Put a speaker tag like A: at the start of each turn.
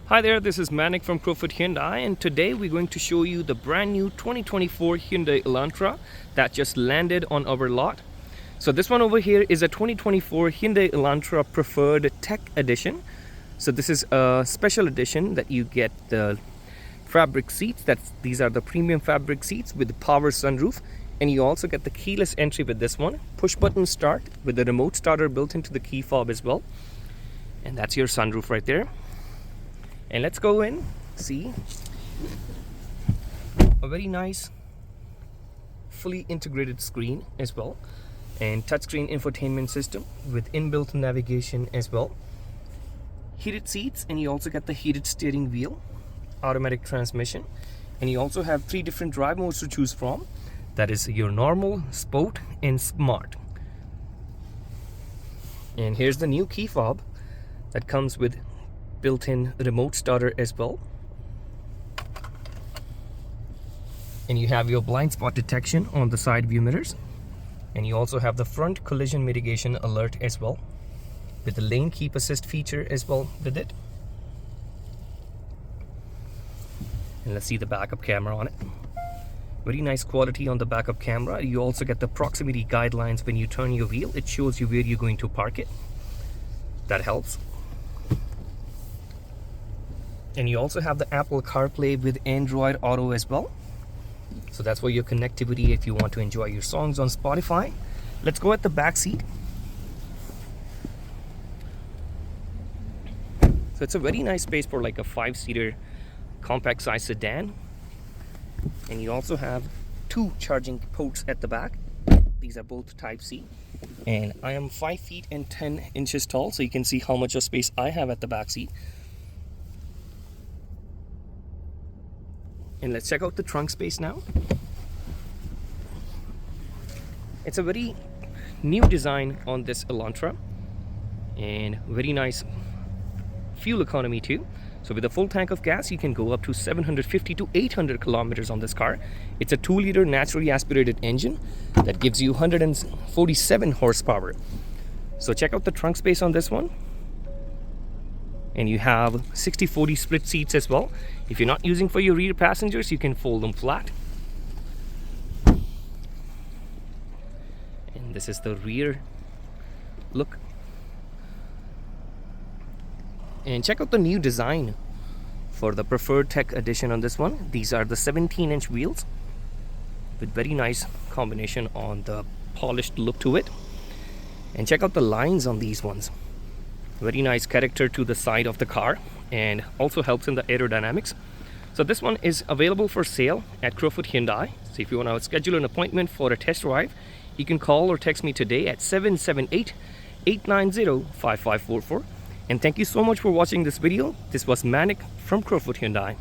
A: Hi there, this is Manik from Crowfoot Hyundai, and today we're going to show you the brand new 2024 Hyundai Elantra that just landed on our lot. So this one over here is a 2024 Hyundai Elantra Preferred Tech Edition. So this is a special edition that you get the fabric seats. These are the premium fabric seats with the power sunroof, and you also get the keyless entry with this one. Push button start with the remote starter built into the key fob as well. And that's your sunroof right there. And let's go in, see a very nice fully integrated screen as well, and touchscreen infotainment system with inbuilt navigation as well. Heated seats, and you also get the heated steering wheel, automatic transmission, and you also have 3 different drive modes to choose from. That is your normal, sport, and smart. And here's the new key fob that comes with built-in remote starter as well, and you have your blind spot detection on the side view mirrors, and you also have the front collision mitigation alert as well, with the lane keep assist feature as well with it. And let's see the backup camera on it. Very nice quality on the backup camera. You also get the proximity guidelines. When you turn your wheel, it shows you where you're going to park it. That helps. And you also have the Apple CarPlay with Android Auto as well. So that's for your connectivity if you want to enjoy your songs on Spotify. Let's go at the back seat. So it's a very nice space for like a 5-seater compact size sedan. And you also have 2 charging ports at the back. These are both Type C. And I am 5 feet and 10 inches tall, so you can see how much of space I have at the back seat. And let's check out the trunk space now. It's a very new design on this Elantra, and very nice fuel economy too. So with a full tank of gas, you can go up to 750 to 800 kilometers on this car. It's a 2-liter naturally aspirated engine that gives you 147 horsepower. So check out the trunk space on this one. And you have 60-40 split seats as well. If you're not using for your rear passengers, you can fold them flat. And this is the rear look. And check out the new design for the Preferred Tech Edition on this one. These are the 17-inch wheels with very nice combination on the polished look to it. And check out the lines on these ones. Very nice character to the side of the car, and also helps in the aerodynamics. So this one is available for sale at Crowfoot Hyundai. So if you want to schedule an appointment for a test drive, you can call or text me today at 778-890-5544. And thank you so much for watching this video. This was Manik from Crowfoot Hyundai.